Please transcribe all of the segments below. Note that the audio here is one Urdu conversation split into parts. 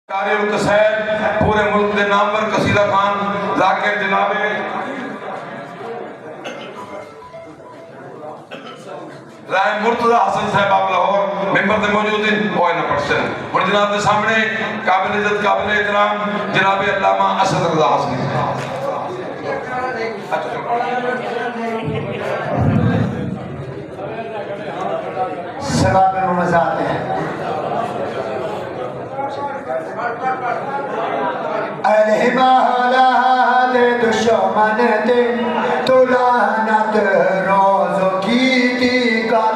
قاری القصائد پورے ملک دے نامور قصیدہ خان ذاکر جناب رائے مرتضی حسن صاحب آپ لاہور ممبر دے موجود ہیں وہ نہ پڑھسن اور جناب دے سامنے قابل عزت قابل احترام جناب علامہ اسد رضا حسنی سباب ممزات ہیں الہما حالات دشمن تے تو لعنت روزوں کی دیگر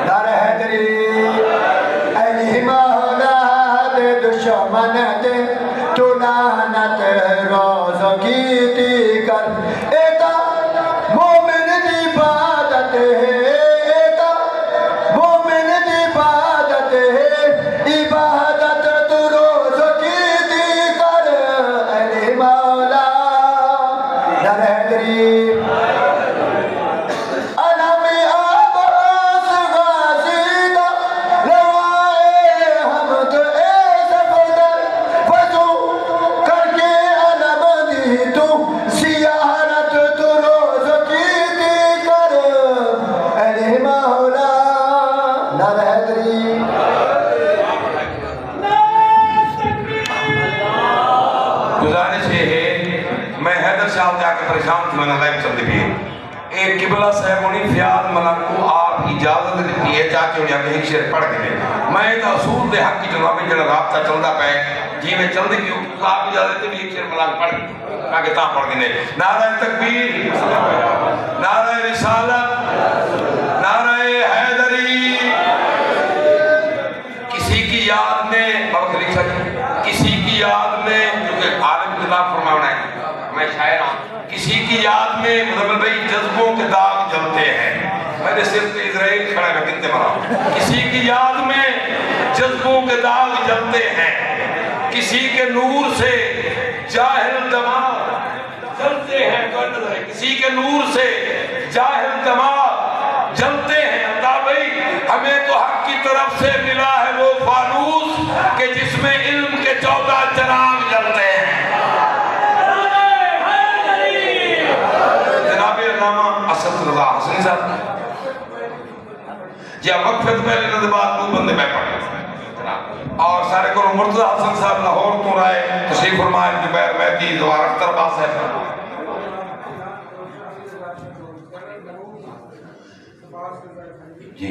در حیدری الہما حالات دشمن تے تو لعنت روزوں کی دیگر ایتا مومن دی عبادت ہے عبادت تو روز کی دی کر علی مولا در حیدری علم عباس غازی دا روائے حمد اے سفدر وضو کر کے علم دی تو زیارت تو روز کی دی کر علی مولا در حیدری گزارش یہ ہے میں حیدر شاہ جا کے پریشان تھی میں لائف چل دی ایک قبلہ صاحب انہی فیاد ملک کو آپ اجازت دیتی ہے چاہتے انہیں آگے ایک شعر پڑھ کے میں تا اصول دے حق کی جناب جنہا رابطہ چلتا پہ جی میں چل دی کیوں آپ اجازت دیتی ایک شعر ملک پڑھ آگے تاں پڑھ گئے نعرہ تکبیر نعرہ رسالت نعرہ حیدری کسی کی یاد میں بابا خلیق صاحب کسی کی یاد میں کیونکہ عالم خلاف فرمانا ہے میں شاعر ہوں کسی کی یاد میں مطلب بھئی جذبوں کے داغ جلتے ہیں میں نے صرف اسرائیل کھڑا کر گنتے مرا کسی کی یاد میں جذبوں کے داغ جلتے ہیں کسی کے نور سے جاہل دماغ جلتے ہیں کسی کے نور سے جاہل دماغ جلتے ہیں اللہ بھئی ہمیں تو حق کی طرف سے ملا ہے وہ فانوس کہ جس میں علم کے 14 چراغ جلتے ہیں جناب علامہ اسد رضا حسنی صاحب جی وقفت پہلے ندبات کو بندے میں پڑھ اور سارے کو مرتضی حسن صاحب لاہور تو رائے تشریف فرمائے جبیر مہدی دوار اختر باس ہے جی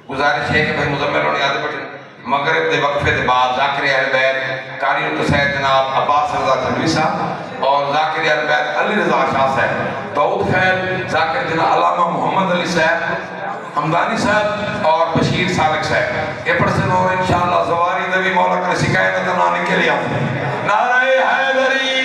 گزارش ہے کہ بھائی مزمل ہونے آدھے بٹھے مغرب دے وقفے دے بعد ذاکر اہل بیت قاری القصائد جناب عباس رضا تھنوی صاحب اور ذاکر اہل بیت علی رضا شاہ صاحب دعوت خیل ذاکر جناب علامہ محمد علی صاحب حمدانی صاحب اور بشیر سالک صاحب یہ پرسن ہو انشاءاللہ زواری دوی مولا کرے شکایت نانے کے لئے نعرہ حیدری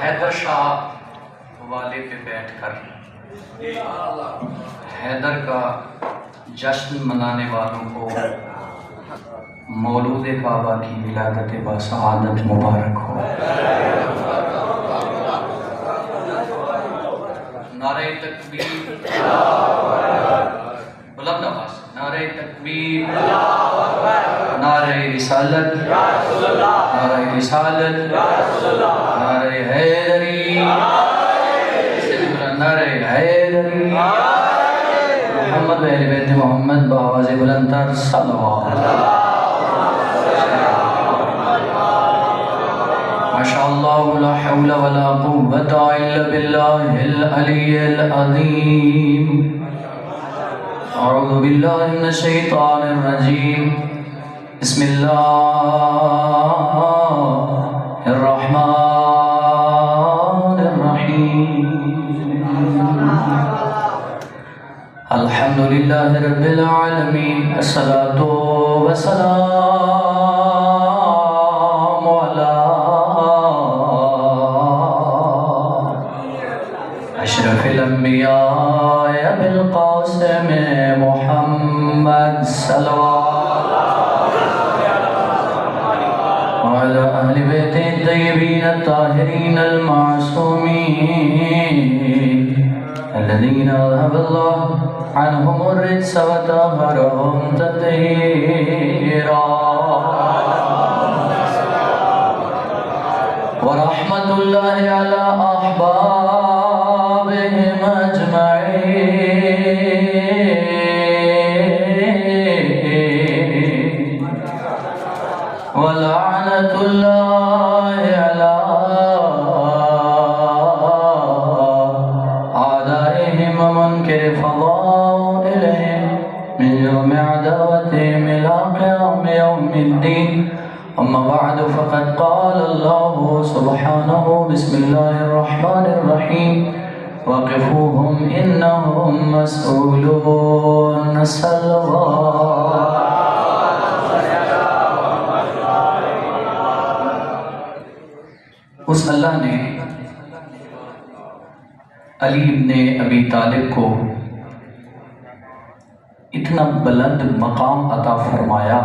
حیدر شاہ والے پہ بیٹھ کر حیدر کا جشن منانے والوں کو مولود کعبہ کی ولادت باسعادت مبارک ہو نعرہ تکبیر بلند آواز نعرہ تکبیر نعرہ رسالت نعرہ رسالت نعرہ حیدری نعرہ حیدری محمد و اہل بیت محمد بآواز بلندتر صلوات ماشاءاللہ لا حول ولا قوة الا باللہ العلی العظیم اعوذ باللہ من الشیطان الرجیم بسم اللہ الرحمن الرحیم الحمدللہ رب العالمین الصلاة والسلام علی اشرف الانبیاء بالقاسم الطاهرين المعصومين الذين أذهب الله عنهم الرجس وطهرهم تطهيرا ورحمة الله على أحبابهم أجمعين ولعنة الله على أعدائهم ومنكر فضائلهم من يوم عداوتهم إلى قيام يوم الدين. أما بعد فقد قال الله سبحانه بسم الله الرحمن الرحيم وقفوهم إنهم مسؤولون. صلى الله. اس اللہ نے علی ابن ابی طالب کو اتنا بلند مقام عطا فرمایا.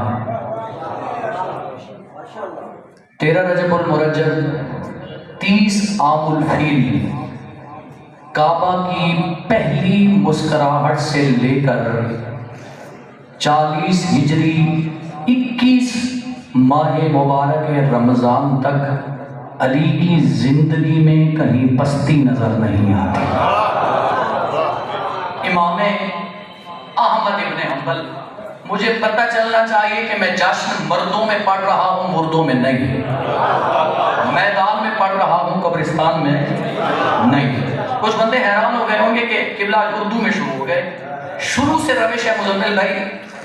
13 رجب المرجب 30 عام الفیل کعبہ کی پہلی مسکراہٹ سے لے کر 40 ہجری 21 ماہ مبارک رمضان تک علی کی زندگی میں کہیں پستی نظر نہیں آتی. امام احمد ابن حنبل مجھے پتہ چلنا چاہیے کہ میں جشن مردوں میں پڑھ رہا ہوں مردوں میں نہیں, میدان میں پڑھ رہا ہوں قبرستان میں نہیں. کچھ بندے حیران ہو گئے ہوں گے کہ قبلہ آج اردو میں شروع ہو گئے. شروع سے روش ہے مزمل بھائی,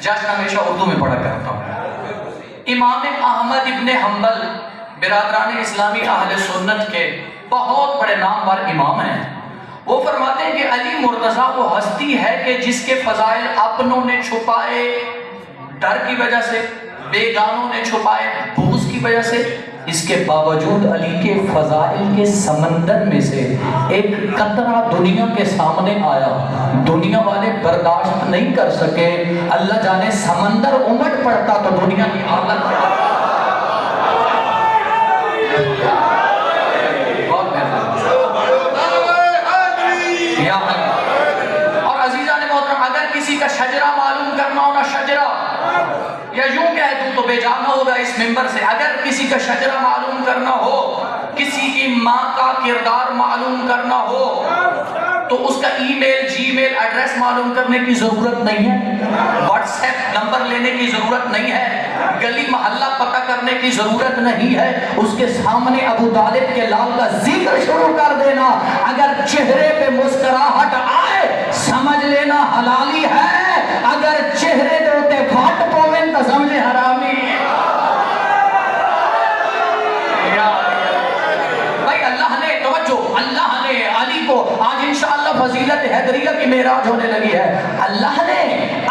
جشن ہمیشہ اردو میں پڑھا کرتا ہوں. امام احمد ابن حنبل برادران اسلامی اہل سنت کے بہت بڑے نامور امام ہیں. وہ فرماتے ہیں کہ علی مرتضیٰ وہ ہستی ہے کہ جس کے فضائل اپنوں نے چھپائے ڈر کی وجہ سے, بیگانوں نے چھپائے بغض کی وجہ سے. اس کے باوجود علی کے فضائل کے سمندر میں سے ایک قطرہ دنیا کے سامنے آیا, دنیا والے برداشت نہیں کر سکے. اللہ جانے سمندر امٹ پڑتا تو دنیا کی حالت اور عزیزان محترم, اگر کسی کا شجرہ معلوم کرنا ہونا, شجرہ یا یوں کہہ دوں تو بے جانا ہوگا اس منبر سے, اگر کسی کا شجرہ معلوم کرنا ہو, کسی کی ماں کا کردار معلوم کرنا ہو, تو اس کا ای میل جی میل ایڈریس معلوم کرنے کی ضرورت نہیں ہے, واٹس ایپ نمبر لینے کی ضرورت نہیں ہے, گلی محلہ پتہ کرنے کی ضرورت نہیں ہے. اس کے سامنے ابو طالب کے لال کا ذکر شروع کر دینا. اگر چہرے پہ مسکراہٹ آئے سمجھ لینا حلالی ہے, اگر چہرے دوتے پھاٹ پوین تو سمجھے حرامی. بھائی اللہ نے توجہ, اللہ نے علی کو آج انشاءاللہ فضیلت حیدریہ کی معراج ہونے لگی ہے. اللہ نے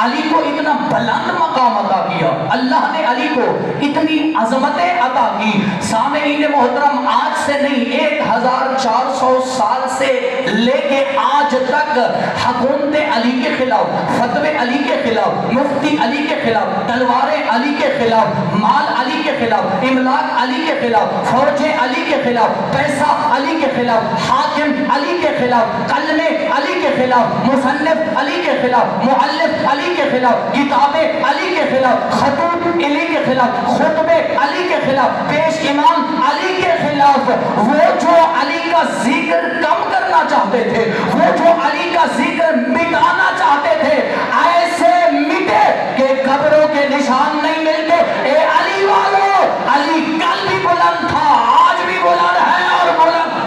علی کو اتنا بلند مقام عطا کیا, اللہ نے علی کو اتنی عظمتیں عطا کی. سامعین محترم, آج سے نہیں 1400 سال سے لے کے آج تک حکومت علی کے خلاف, فتوے علی کے خلاف, مفتی علی کے خلاف, تلواریں علی کے خلاف, مال علی کے خلاف, املاک علی کے خلاف, فوجیں علی کے خلاف, پیسہ علی کے خلاف, حاکم علی کے خلاف, کلمے علی کے خلاف, مصنف علی کے خلاف, مؤلف علی کے خلاف, کتابیں علی کے خلاف, خطوط علی کے خلاف, خطبے علی کے خلاف, پیش امام علی کے خلاف. وہ جو علی کا ذکر کم کرنا چاہتے تھے, وہ جو علی کا ذکر مٹانا چاہتے تھے, ایسے مٹے کہ قبروں کے نشان نہیں ملتے. اے علی والو, علی کل بھی بلند تھا, آج بھی بلند ہے اور بلند.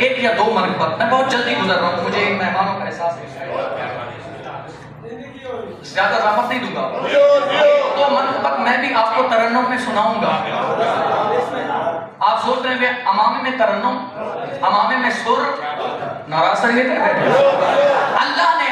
ایک یا دو منقبت, میں بہت جلدی گزر رہا ہوں, مجھے ایک مہمانوں کا احساس ہے, زیادہ زحمت نہیں دوں گا. تو منقبت میں بھی آپ کو ترنم میں سناؤں گا. آپ سوچ رہے ہیں امامے میں ترنم, امامے میں سر, ناراض سر یہ کہہ رہے ہیں. اللہ نے,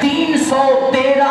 313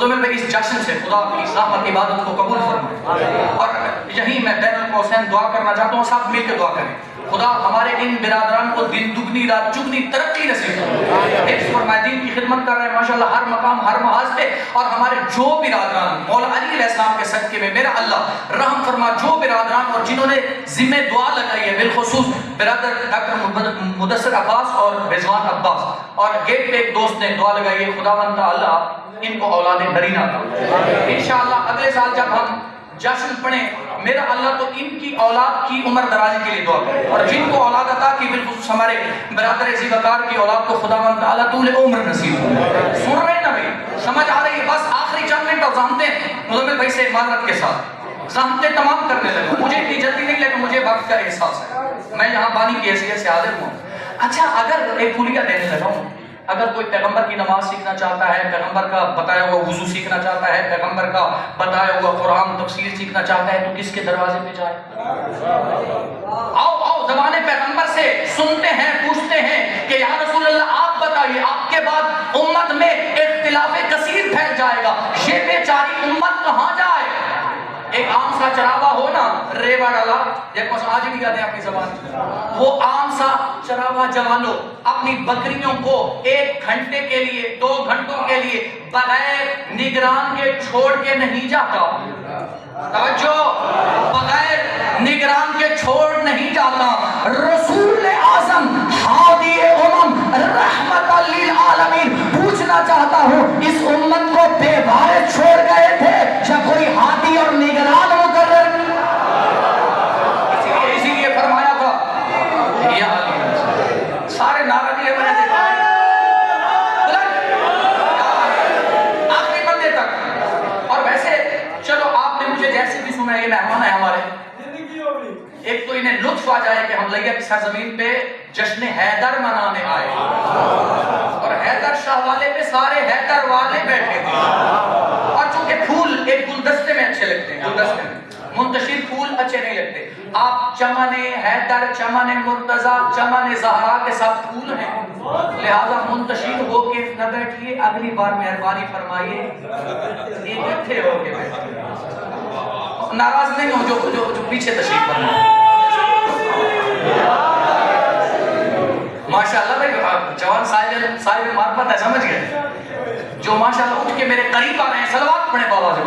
مزمل بھائی اس جشن سے خدا کی رحمت عبادت کو قبول فرمائے، اور یہی میں بین القوسین دعا کرنا چاہتا ہوں، ساتھ مل کے دعا کریں خدا ہمارے ان برادران کو دن دگنی رات چگنی ترقی نصیب فرمائے، حفظ فرمائے، دین کی خدمت کر رہے ہیں ماشاءاللہ ہر مقام ہر محاذ پہ، اور ہمارے جو برادران مولا علی علیہ السلام کے صدقے میں میرا اللہ رحم فرما، جو برادران اور جنہوں نے ذمہ دعا لگائی ہے، بالخصوص برادر ڈاکٹر مدثر عباس اور رضوان عباس، اور گیٹ پہ ایک دوست نے دعا لگائی ہے، خداوند تعالی ان کو اولاد نرینہ عطا، انشاءاللہ اگلے سال جب ہم جشن پڑھیں میرا اللہ تو ان کی اولاد کی عمر درازی کے لیے دعا کرے، اور جن کو اولاد عطا کی بالخصوص ہمارے برادر ذی وقار کی اولاد کو خداوند تعالیٰ طول عمر نصیب فرمائے۔ سن رہے ہیں نا بھائی، سمجھ آ رہی ہے؟ بس آخری چند منٹ اور زحمتیں مزمل بھائی سے معذرت کے ساتھ زحمتیں تمام کرنے لگا، مجھے اتنی جلدی نہیں لیکن مجھے وقت کا احساس ہے، میں یہاں بانی کی حیثیت سے حاضر ہوں۔ اچھا اگر ایک پھولیہ دینے لگا ہوں، اگر کوئی پیغمبر کی نماز سیکھنا چاہتا ہے، پیغمبر کا بتایا ہوا وضو سیکھنا چاہتا ہے، پیغمبر کا بتایا ہوا قرآن تفسیر سیکھنا چاہتا ہے تو کس کے دروازے پہ جائے؟ آؤ زبان پیغمبر سے سنتے ہیں، پوچھتے ہیں کہ یا رسول اللہ آپ بتائیے، آپ کے بعد امت میں اختلاف کثیر پھیل جائے گا، یہ بیچاری امت کہاں جائے؟ ایک عام سا چراغا ہو نا، ریوا ڈالا، دیکھو آج بھی کہتے ہیں اپنی زبان، وہ عام سا چراغا جوانو اپنی بکریوں کو 1 گھنٹے کے لیے 2 گھنٹوں کے لیے بغیر نگران کے چھوڑ کے نہیں جاتا، توجہ، بغیر نگران کے چھوڑ نہیں جاتا۔ رسول اعظم ہادی امم رحمت للعالمین پوچھنا چاہتا ہوں، اس امت کو بے وارث چھوڑ گئے تھے یا کوئی ہادی اور نگران مقرر؟ اسی لیے فرمایا تھا یا علی، سارے نعرہ دیے میں نے دیکھا آخری بندے تک۔ اور ویسے چلو آپ نے مجھے جیسے بھی سنا، یہ مہمان ہے ہمارے، ایک تو انہیں لطف آ جائے کہ ہم لیا کی سرزمین پہ جشن حیدر منانے آئے، اور حیدر شاہ والے پہ سارے حیدر والے بیٹھے تھے، اور چونکہ پھول ایک گلدستے میں اچھے لگتے ہیں، گلدستے میں منتشر پھول اچھے نہیں لگتے، آپ چمن حیدر، چمن مرتضی، چمن زہرا کے ساتھ پھول ہیں، لہذا منتشر ہو کے نہ بیٹھیے، اگلی بار مہربانی فرمائیے اکٹھے ہو کے بیٹھیے، ناراض نہیں ہو جو پیچھے تشریف فرمائے۔ ماشاءاللہ بھائی جوان صاحب معرفت ہے، سمجھ گئے، جو ماشاءاللہ اٹھ کے میرے قریب آ رہے ہیں، صلوات پڑھیں بابا سے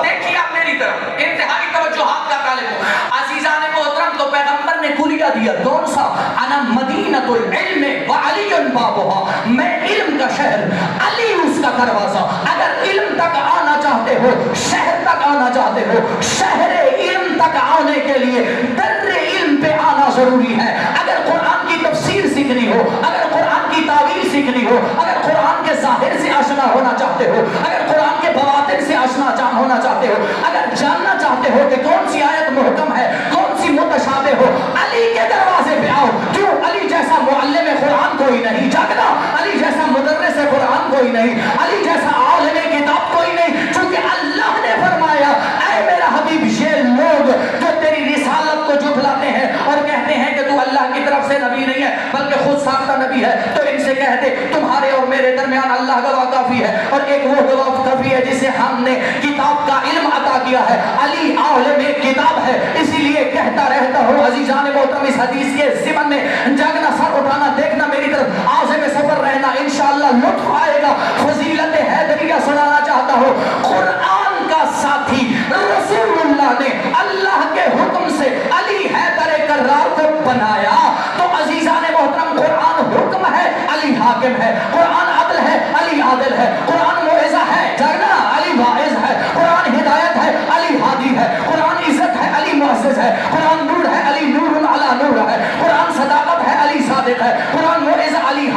دیکھیے آپ میری طرف، انتہائی توجہات کا طالب ہوں، عزیزان محترم، تو پیغمبر نے کلیہ دیا کون سا؟ انا مدینۃ العلم وعلی بابها، میں علم کا شہر، علی اس کا دروازہ۔ اگر علم تک آنا چاہتے ہو، شہر تک آنا چاہتے ہو، شہر علم تک آنے کے لیے در علم پہ آنا ضروری ہے۔ اگر قرآن کی تفسیر سیکھنی ہو، اگر قرآن کی تعویل سیکھنی ہو، اگر قرآن کے ظاہر سے آشنا ہونا چاہتے ہو، اگر قرآن کے بواطن سے آشنا ہونا چاہتے ہو، اگر جاننا چاہتے ہو کہ کون سی آیت محکم ہے، کون سی متشابہ ہو، علی کے دروازے پہ آؤ۔ کیوں؟ علی جیسا معلم قرآن کوئی نہیں، جاگنا، علی جیسا مدرس قرآن کوئی نہیں، علی جیسا عالم کتاب کوئی نہیں، چونکہ اللہ نے فرمایا اے میرا حبیب، یہ لوگ جو تیری رسالت کو جھٹلاتے ہیں اور کہتے ہیں کہ تو اللہ کی طرف سے نبی نہیں ہے بلکہ خود ساختہ نبی ہے، تو ان سے کہتے تمہارے اور میرے درمیان اللہ گواہ کافی ہے، اور ایک وہ گواہ کافی ہے جسے ہم نے کتاب کا علم عطا کیا ہے، علی عالم کتاب ہے۔ اسی لیے کہتا رہتا ہوں عزیزان محترم، اس حدیث کے ضمن میں جاگنا، سر اٹھانا، دیکھنا میری طرف، عازم سفر رہنا، انشاءاللہ لطف آئے گا۔ فضیلت حیدریہ سنانا چاہتا ہوں، قرآن کا ساتھی رسول اللہ نے اللہ کے حکم سے علی حیدر کرار کو بنایا، تو عزیزان محترم قرآن حکم ہے، علی حاکم ہے، قرآن عدل ہے، علی عادل ہے، قرآن موعظہ ہے، جاگنا، علی واعظ ہے، قرآن ہدایت ہے، علی ہادی ہے، قرآن عزت ہے، علی معزز ہے، قرآن نور ہے، علی نور علی نور ہے، قرآن صداقت ہے، علی صادق ہے، قرآن موعظہ علی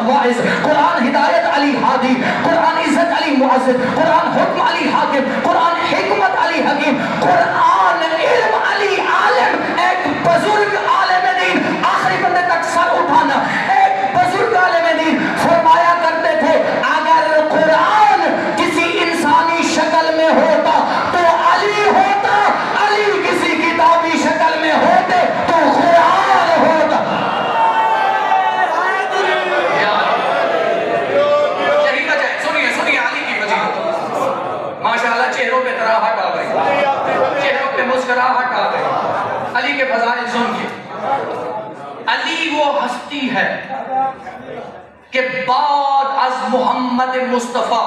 واعظ، قرآن ہدایت علی ہادی، قرآن عزت علی معزز، قرآن حکم علی حاکم، قرآن حکمت علی حکیم، قرآن علم علی عالم۔ ایک بزرگ عالم دین، آخری بندے تک سر اٹھانا، ایک بزرگ عالم دین فرمایا کرتے تھے اگر قرآن کسی انسانی شکل میں ہوتا تو علی ہوتا، علی کسی کتابی شکل میں ہوتے تو قرآن ہوتا۔ علی کے فضائل سن کے. علی وہ ہستی ہے کہ بعد از محمد مصطفیٰ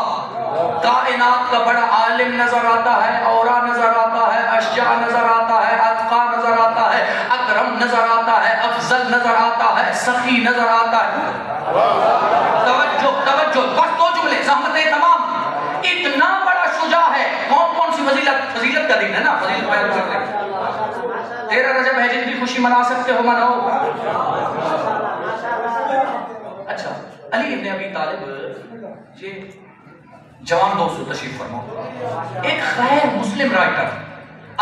کائنات کا بڑا عالم نظر آتا ہے، اورا نظر آتا ہے، اشجع نظر آتا ہے، اتقا نظر آتا ہے، اکرم نظر آتا ہے، افضل نظر آتا ہے، سخی نظر آتا ہے. توجہ توجہ، بس دو جملے، زحمتیں تمام. اتنا بڑا شجاع ہے. کون کون سی فضیلت کا دن ہے نا، فضیلت بیان کر رہے ہیں. 13 رجب ہے، جن کی خوشی منا سکتے ہو مناؤ. اچھا، علی ابن ابی طالب یہ جوان دوستو تشریف فرماؤ. ایک غیر مسلم رائٹر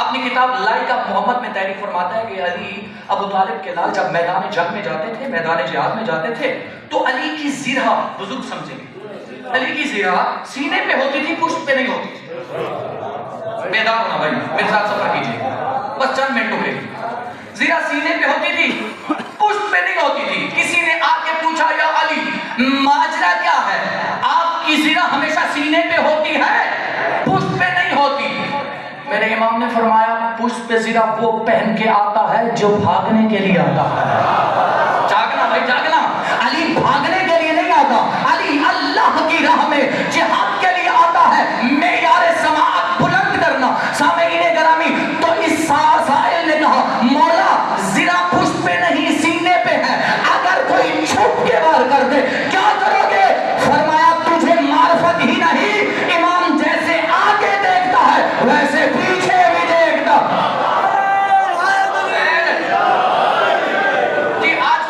اپنی کتاب لائق آف محمد میں تحریر فرماتا ہے کہ علی ابو طالب کے لال جب میدان جنگ میں جاتے تھے، میدان جہاد میں جاتے تھے، تو علی کی زرہ، بزرگ سمجھیں گے، علی کی زرہ سینے پہ ہوتی تھی، پشت پہ نہیں ہوتی تھی. بیدار ہونا بھائی، میرے ساتھ سفر کیجیے بس چند منٹوں کے لیے. زرہ سینے پہ ہوتی تھی، پشت پہ نہیں ہوتی تھی. کسی نے آ کے پوچھا یا علی ماجرا کیا ہے، آپ کی زرہ ہمیشہ سینے پہ ہوتی ہے، پشت پہ نہیں ہوتی؟ میرے امام نے فرمایا پشت پہ زرہ وہ پہن کے آتا ہے جو بھاگنے کے لیے آتا ہے. جاگنا بھائی جاگنا. علی بھاگنے کے لیے نہیں آتا، علی اللہ کی راہ میں جہاد کے لیے آتا ہے. معیار سماعت بلند کرنا. سامعین گرامی، تو اس سائل نے کہا مولا زرہ پشت پہ نہیں سینے پہ ہے، اگر کوئی چھپ کے وار کر دے کیا کرو گے؟ فرمایا تجھے معرفت ہی نہیں، امام جیسے آگے دیکھتا ہے ویسے پیچھے بھی دیکھتا. جی آج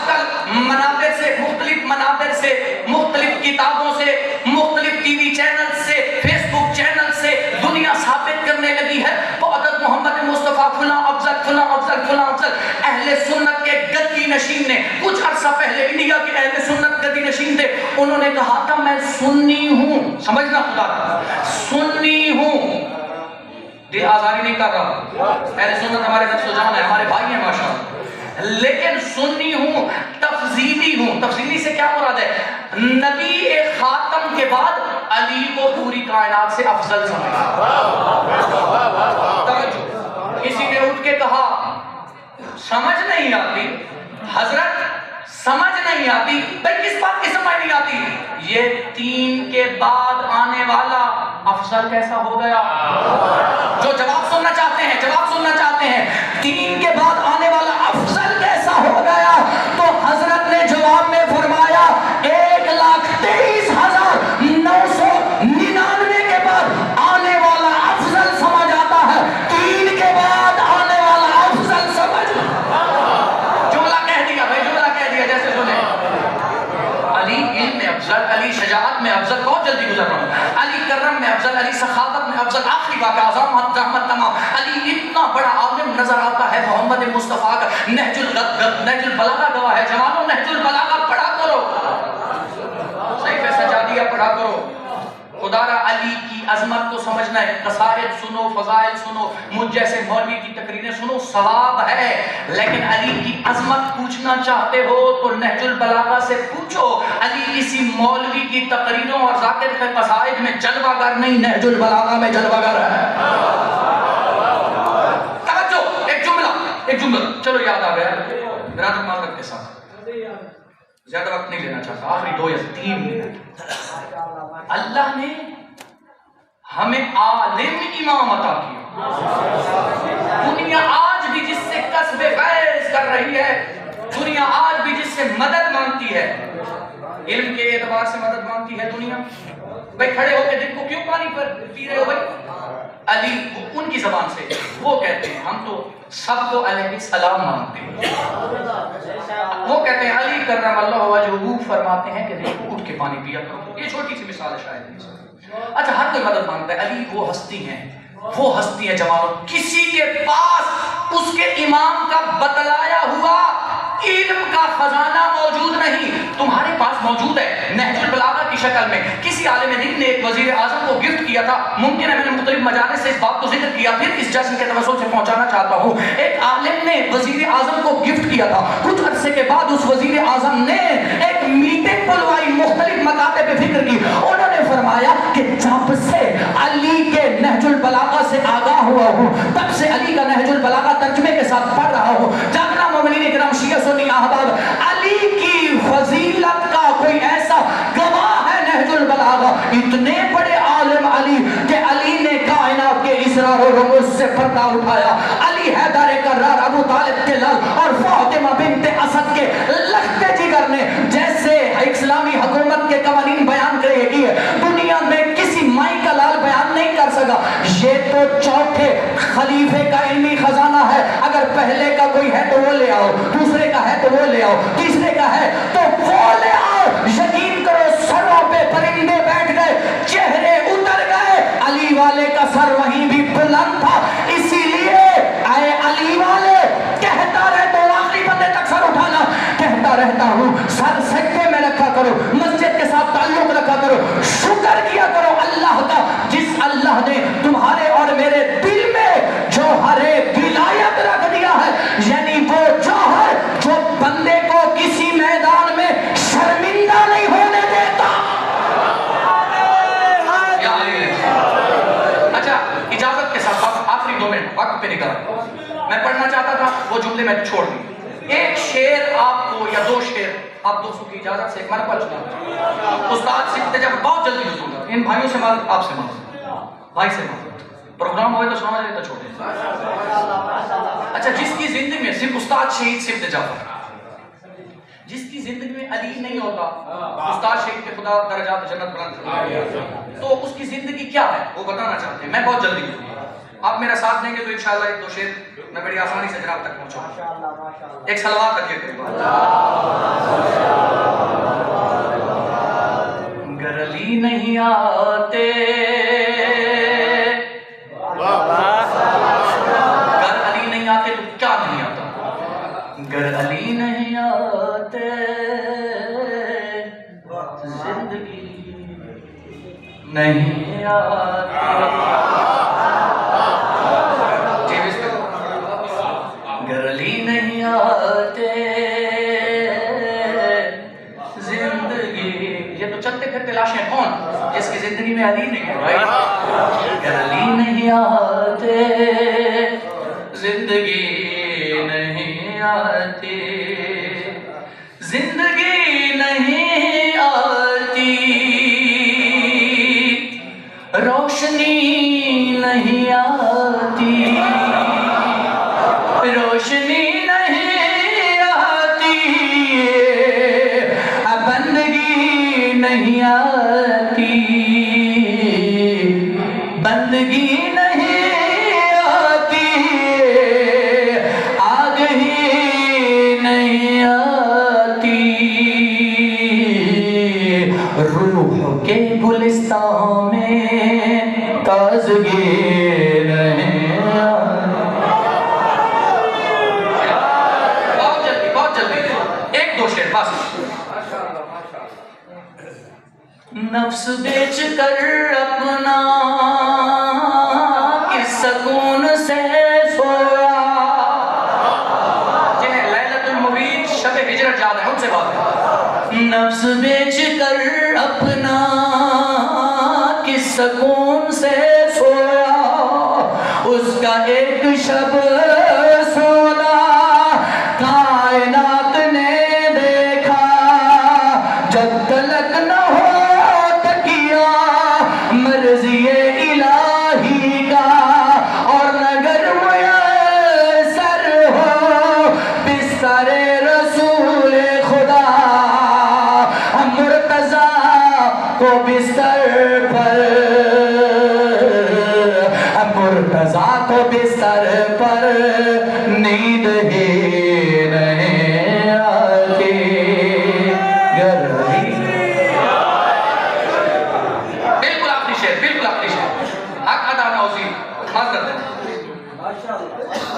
کل منابر سے مختلف کتابوں سے، مختلف ٹی وی چینل سے، فیس بک چینل سے دنیا ثابت کرنے لگی ہے بعدت محمد مصطفیٰ فلاں افضل فلاں افضل فلاں افضل. اہل سنت کے گدی نشین نے کچھ عرصہ پہلے، انڈیا کے اہل سنت گدی نشین تھے، انہوں نے کہا تھا میں سنی ہوں. سمجھنا خدا کا، سنی ہوں، دل آزاری نہیں کر رہا. اہل سنت ہمارے نفس و جان ہے، ہمارے بھائی ہیں ماشاءاللہ، لیکن سنی ہوں، تفضیلی ہوں. تفضیلی سے کیا مراد ہے؟ نبی خاتم کے بعد علی کو پوری کائنات سے افضل سمجھا. کسی نے اٹھ کے کہا سمجھ نہیں آتی حضرت، سمجھ نہیں آتی. بھائی کس بات کی سمجھ نہیں آتی؟ یہ 3 کے بعد آنے والا افضل کیسا ہو گیا؟ جو جواب سننا چاہتے ہیں، جواب سننا چاہتے ہیں، 3 کے بعد آنے والا افضل کیسا ہو گیا؟ تو حضرت نے جواب میں فرمایا 1,23,999 کے بعد آنے والا افضل سمجھ آتا ہے، 3 کے بعد آنے والا افضل سمجھ. جملہ کہہ دیا بھائی، جملہ کہہ دیا. جیسے سنیں علی علم میں افضل، علی شجاعت میں افضل، بہت جلدی گزر رہا ہوں، علی کرم میں افضل، علی سخاوت میں افضل. آخری واقعہ اعظم رحمت تمام. علی اتنا بڑا عالم نظر آتا ہے، محمد مصطفیٰ کا نہج البلاغہ گواہ ہے. جوانوں نہج البلاغہ پڑھا کرو، صحیفہ سجادیہ پڑھا کرو. خدا را علی کی عظمت کو سمجھنا ہے. قصائد سنو، فضائل سنو، مجھ جیسے مولوی کی تقریریں سنو، ثواب ہے. لیکن علی کی عظمت پوچھنا چاہتے ہو تو نہج البلاغہ سے پوچھو. علی کسی مولوی کی تقریروں اور ذاکر کے قصائد میں جلوہ گر نہیں، نہج البلاغہ میں جلوہ گر ہے. توجہ، ایک جملہ چلو یاد آ گیا برادر معذرت کے ساتھ، زیادہ وقت نہیں لینا چاہتا، آخری 2 یا 3 منٹ. اللہ نے ہمیں عالم امام عطا کیا. دنیا آج بھی جس سے کسب فیض کر رہی ہے، دنیا آج بھی جس سے مدد مانگتی ہے، علم کے اعتبار سے مدد مانگتی ہے دنیا. بھائی کھڑے ہو کے دن کو کیوں پانی پر پی رہے ہو بھائی؟ علی ان کی زبان سے وہ کہتے ہیں ہم تو سب کو علیہ السلام مانتے ہیں. وہ کہتے ہیں علی کرم اللہ وجہہ فرماتے ہیں کہ دیکھو اٹھ کے پانی پیا کرو. یہ چھوٹی سی مثال ہے شاید. اچھا ہر کوئی مدد مانگتا ہے. علی وہ ہستی ہیں، وہ ہستی ہے جوانوں، کسی کے پاس اس کے امام کا بتلایا ہوا علم کا خزانہ موجود نہیں. تمہارے پاس موجود ہے نہج البلاغہ کی شکل میں. کسی عالم دین نے ایک وزیر اعظم کو گفٹ کیا تھا. ممکن ہے میں نے مختلف مجالس سے اس بات کو ذکر کیا، پھر اس جشن کے توسط سے پہنچانا چاہتا ہوں. ایک عالم نے وزیر اعظم کو گفٹ کیا تھا. کچھ عرصے کے بعد اس وزیر اعظم نے ایک میٹنگ بلوائی، مختلف مکاتب پہ فکر کی. انہوں نے فرمایا کہ جب سے علی کے نہج البلاغہ سے آگاہ ہوا ہوں، تب سے علی کا نہج البلاغہ ترجمے کے ساتھ و رموز سے پردہ اٹھایا. علی حیدر کرار ابو طالب کے لال اور فاطمہ بنت اسد کے لخت جگر نے جیسے اسلامی حکومت کے قوانین بیان کرے گی دنیا میں کسی مائی کا لال بیان نہیں کر سکا. یہ تو چوتھے خلیفے کا علمی خزانہ ہے. اگر پہلے کا کوئی ہے تو وہ لے آؤ, دوسرے کا ہے تو وہ لے آؤ, تیسرے کا ہے تو وہ لے آؤ. یقین کرو سروں پہ پرندے بیٹھ گئے, چہرے اتر گئے. علی والے کا سر وہیں بھی بلند تھا. اسی لیے اے علی والے کہتا رہتا ہوں, آخری بندے تک سر اٹھانا, کہتا رہتا ہوں سر سجدے میں رکھا کرو, مسجد کے ساتھ تعلق رکھا کرو, شکر کیا کرو اللہ کا جس اللہ نے تمہارے اور میرے دل میں جوہر ولایت رکھ دیا ہے. یعنی وہ جوہر جو بندے کو کسی میدان میں شرمندہ نہیں ہونے دیتا. اچھا اجازت کے ساتھ آخری 2 منٹ وقت پہ نکلا, میں پڑھنا چاہتا تھا وہ جملے میں چھوڑ دی. ایک شعر آپ کو یا 2 شعر آپ دوستوں کی اجازت سے ایک مرتبہ چنا استاد سے جب بہت جلدی سنوں گا. ان بھائیوں سے مانگ, آپ سے مانگ, بھائی سے مانگ, پروگرام ہوئے تو سنا جائے تو چھوڑے. اچھا جس کی زندگی میں صرف استاد شہید صرف جعفر, جس کی زندگی میں علی نہیں ہوتا, استاد شہید کے خدا درجات جنت بلند, تو اس کی زندگی کیا ہے وہ بتانا چاہتے ہیں. میں بہت جلدی کروں, آپ میرا ساتھ دیں گے تو انشاءاللہ 1-2 شعر میں بڑی آسانی سے جناب تک پہنچوں. ایک صلوات تک کریں. گر علی نہیں آتے, گر علی نہیں آتے تو کیا نہیں آتا. گر علی نہیں آتے زندگی نہیں آتی. گر علی نہیں آتے زندگی, یہ تو چلتے پھرتے لاشیں کون جس کی زندگی میں علی نہیں ہے بھائی. گر علی نہیں آتے زندگی نہیں آتی, زندگی نہیں آتی, روشنی نہیں آتی, روشنی نہیں آتی, بندگی نہیں آتی, بندگی نہیں آتی, آگ ہی نہیں آتی, روح کے گلستان میں تازگی نہیں آتی. نفس بیچ کر اپنا کس سکون سے سویا, جنہیں لیلۃ المبین شب ہجرت یاد ہے ان سے بات ہے. نفس بیچ کر اپنا کس سکون سے سویا, اس کا ایک شب سونا کائنات نے دیکھا, جب تلک نہ ہو مرضی الہی کا, اور نگر میسر ہو بستر رسول خدا, مرتضیٰ کو بستر پر, مرتضیٰ کو بستر پر نیند ہی نہیں آتی.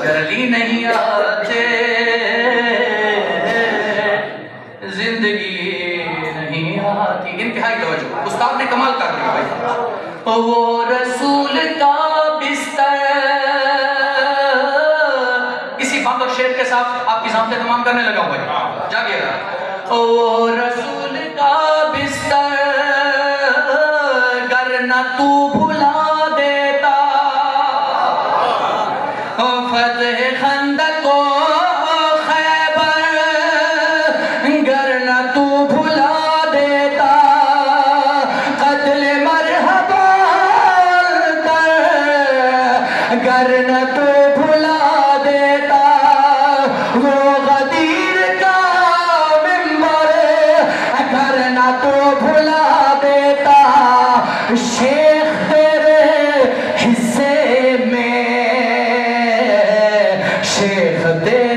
گر علی نہیں آتے زندگی نہیں آتی. انتہائی توجہ, استاد نے کمال کر دیا بھائی. وہ رسول کا بستر, اسی بات اور شعر کے ساتھ آپ کی ضابطے تمام کرنے لگا ہوں بھائی, جاگیے گا. وہ رسول کا بستر گر نہ تو بھلا دیتا, فتح خندق و خیبر گر نہ تو بھلا دیتا, قتل مرحبا شیخ تیرے